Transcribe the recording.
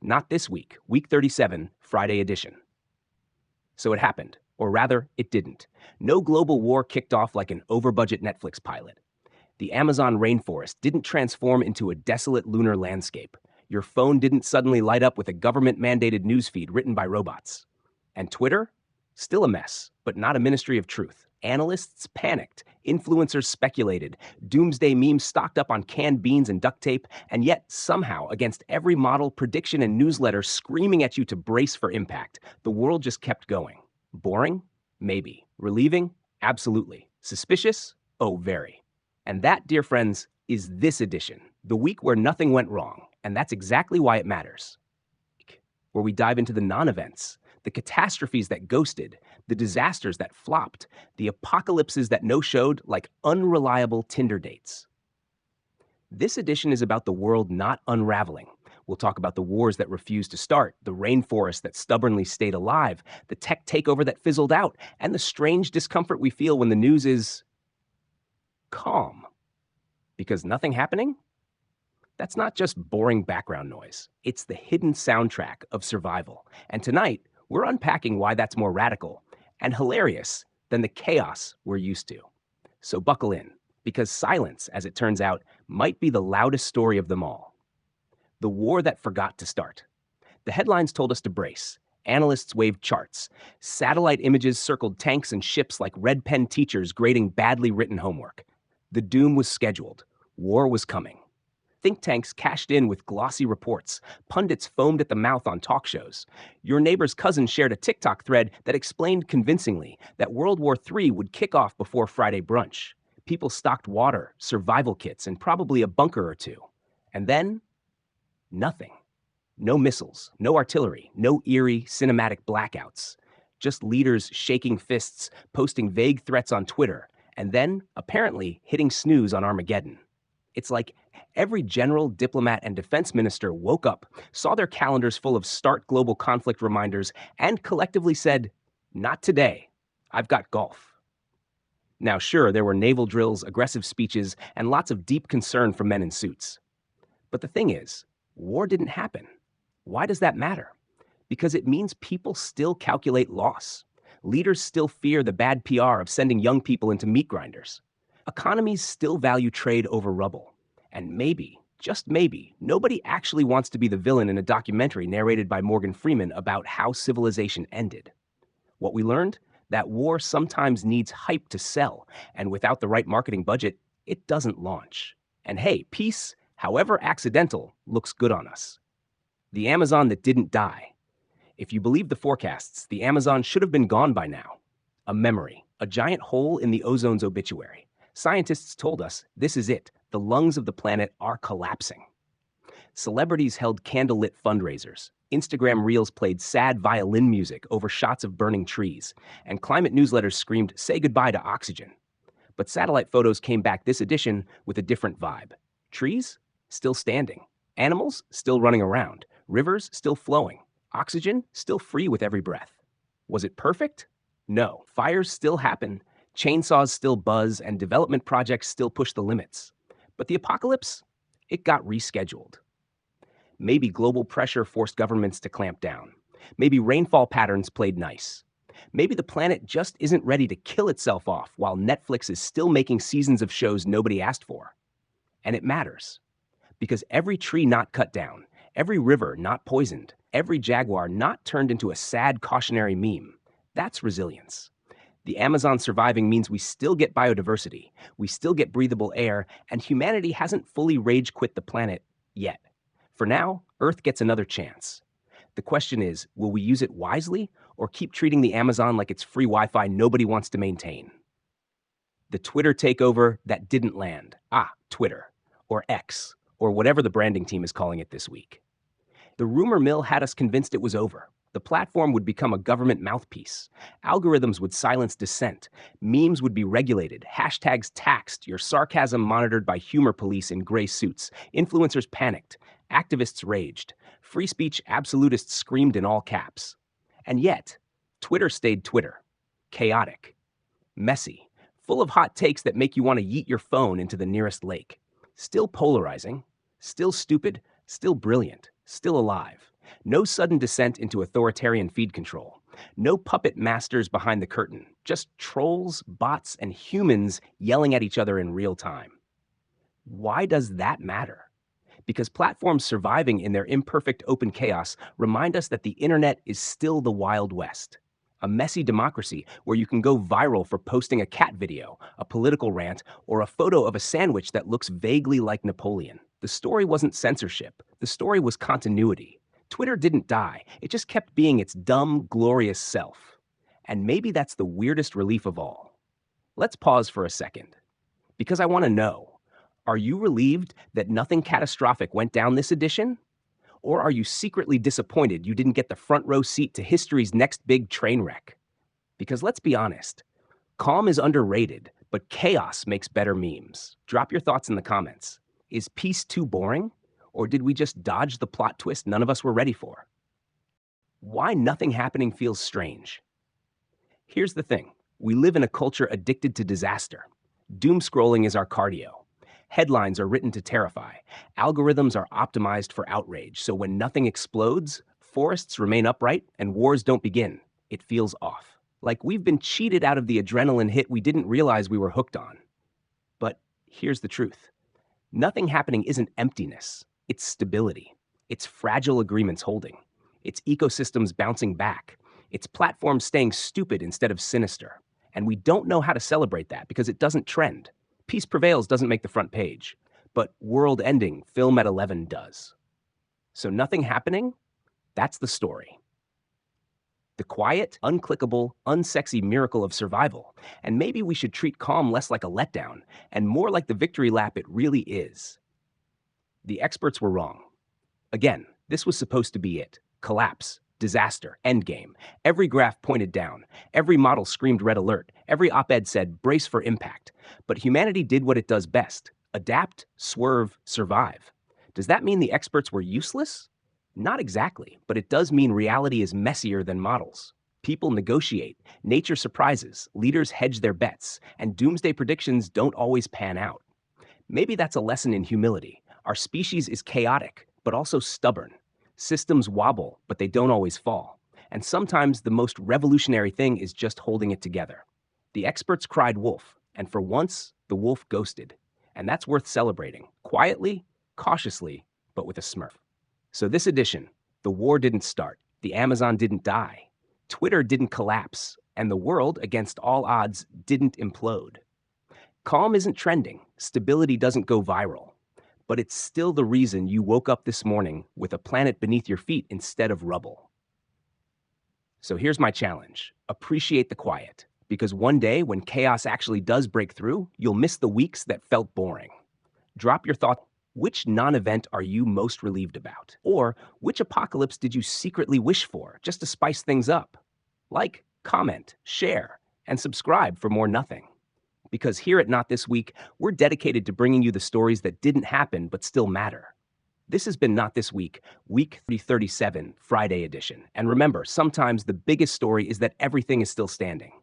Not this week, week 37, Friday edition. So it happened, or rather, it didn't. No global war kicked off like an over-budget Netflix pilot. The Amazon rainforest didn't transform into a desolate lunar landscape. Your phone didn't suddenly light up with a government-mandated newsfeed written by robots. And Twitter? Still a mess, but not a ministry of truth. Analysts panicked, influencers speculated, doomsday memes stocked up on canned beans and duct tape, and yet somehow, against every model, prediction, and newsletter screaming at you to brace for impact, the world just kept going. Boring? Maybe. Relieving? Absolutely. Suspicious? Oh, very. And that, dear friends, is this edition, the week where nothing went wrong, and that's exactly why it matters. Where we dive into the non-events, the catastrophes that ghosted, the disasters that flopped, the apocalypses that no-showed like unreliable Tinder dates. This edition is about the world not unraveling. We'll talk about the wars that refused to start, the rainforest that stubbornly stayed alive, the tech takeover that fizzled out, and the strange discomfort we feel when the news is calm. Because nothing happening? That's not just boring background noise. It's the hidden soundtrack of survival. And tonight, we're unpacking why that's more radical and hilarious than the chaos we're used to. So buckle in, because silence, as it turns out, might be the loudest story of them all. The war that forgot to start. The headlines told us to brace. Analysts waved charts. Satellite images circled tanks and ships like red pen teachers grading badly written homework. The doom was scheduled. War was coming. Think tanks cashed in with glossy reports. Pundits foamed at the mouth on talk shows. Your neighbor's cousin shared a TikTok thread that explained convincingly that World War III would kick off before Friday brunch. People stocked water, survival kits, and probably a bunker or two. And then, nothing. No missiles, no artillery, no eerie cinematic blackouts. Just leaders shaking fists, posting vague threats on Twitter, and then, apparently, hitting snooze on Armageddon. It's like every general, diplomat, and defense minister woke up, saw their calendars full of stark global conflict reminders, and collectively said, "Not today. I've got golf." Now, sure, there were naval drills, aggressive speeches, and lots of deep concern from men in suits. But the thing is, war didn't happen. Why does that matter? Because it means people still calculate loss. Leaders still fear the bad PR of sending young people into meat grinders. Economies still value trade over rubble. And maybe, just maybe, nobody actually wants to be the villain in a documentary narrated by Morgan Freeman about how civilization ended. What we learned? That war sometimes needs hype to sell, and without the right marketing budget, it doesn't launch. And hey, peace, however accidental, looks good on us. The Amazon that didn't die. If you believe the forecasts, the Amazon should have been gone by now. A memory, a giant hole in the ozone's obituary. Scientists told us this is it. The lungs of the planet are collapsing. Celebrities held candlelit fundraisers. Instagram reels played sad violin music over shots of burning trees. And climate newsletters screamed, "Say goodbye to oxygen." But satellite photos came back this edition with a different vibe. Trees? Still standing. Animals? Still running around. Rivers? Still flowing. Oxygen? Still free with every breath. Was it perfect? No. Fires still happen. Chainsaws still buzz, and development projects still push the limits. But the apocalypse? It got rescheduled. Maybe global pressure forced governments to clamp down. Maybe rainfall patterns played nice. Maybe the planet just isn't ready to kill itself off while Netflix is still making seasons of shows nobody asked for. And it matters. Because every tree not cut down, every river not poisoned, every jaguar not turned into a sad cautionary meme, that's resilience. The Amazon surviving means we still get biodiversity, we still get breathable air, and humanity hasn't fully rage quit the planet yet. For now, Earth gets another chance. The question is, will we use it wisely or keep treating the Amazon like it's free Wi-Fi nobody wants to maintain? The Twitter takeover that didn't land. Twitter, or X, or whatever the branding team is calling it this week. The rumor mill had us convinced it was over. The platform would become a government mouthpiece. Algorithms would silence dissent. Memes would be regulated. Hashtags taxed. Your sarcasm monitored by humor police in gray suits. Influencers panicked. Activists raged. Free speech absolutists screamed in all caps. And yet, Twitter stayed Twitter. Chaotic. Messy. Full of hot takes that make you want to yeet your phone into the nearest lake. Still polarizing. Still stupid. Still brilliant. Still alive. No sudden descent into authoritarian feed control. No puppet masters behind the curtain. Just trolls, bots, and humans yelling at each other in real time. Why does that matter? Because platforms surviving in their imperfect open chaos remind us that the internet is still the Wild West. A messy democracy where you can go viral for posting a cat video, a political rant, or a photo of a sandwich that looks vaguely like Napoleon. The story wasn't censorship. The story was continuity. Twitter didn't die. It just kept being its dumb, glorious self. And maybe that's the weirdest relief of all. Let's pause for a second. Because I want to know, are you relieved that nothing catastrophic went down this edition? Or are you secretly disappointed you didn't get the front row seat to history's next big train wreck? Because let's be honest, calm is underrated, but chaos makes better memes. Drop your thoughts in the comments. Is peace too boring? Or did we just dodge the plot twist none of us were ready for? Why nothing happening feels strange? Here's the thing. We live in a culture addicted to disaster. Doom scrolling is our cardio. Headlines are written to terrify. Algorithms are optimized for outrage, so when nothing explodes, forests remain upright and wars don't begin. It feels off. Like we've been cheated out of the adrenaline hit we didn't realize we were hooked on. But here's the truth. Nothing happening isn't emptiness. It's stability. It's fragile agreements holding. It's ecosystems bouncing back. It's platforms staying stupid instead of sinister. And we don't know how to celebrate that because it doesn't trend. Peace Prevails doesn't make the front page, but World Ending, Film at 11 does. So nothing happening? That's the story. The quiet, unclickable, unsexy miracle of survival. And maybe we should treat calm less like a letdown and more like the victory lap it really is. The experts were wrong. Again, this was supposed to be it. Collapse, disaster, endgame. Every graph pointed down. Every model screamed red alert. Every op-ed said brace for impact. But humanity did what it does best. Adapt, swerve, survive. Does that mean the experts were useless? Not exactly, but it does mean reality is messier than models. People negotiate, nature surprises, leaders hedge their bets, and doomsday predictions don't always pan out. Maybe that's a lesson in humility. Our species is chaotic, but also stubborn. Systems wobble, but they don't always fall. And sometimes the most revolutionary thing is just holding it together. The experts cried wolf, and for once, the wolf ghosted. And that's worth celebrating, quietly, cautiously, but with a smirk. So this edition, the war didn't start, the Amazon didn't die, Twitter didn't collapse, and the world, against all odds, didn't implode. Calm isn't trending, stability doesn't go viral, but it's still the reason you woke up this morning with a planet beneath your feet instead of rubble. So here's my challenge. Appreciate the quiet, because one day when chaos actually does break through, you'll miss the weeks that felt boring. Drop your thought. Which non-event are you most relieved about? Or which apocalypse did you secretly wish for, just to spice things up? Like, comment, share, and subscribe for more nothing. Because here at Not This Week, we're dedicated to bringing you the stories that didn't happen but still matter. This has been Not This Week, Week 337, Friday edition. And remember, sometimes the biggest story is that everything is still standing.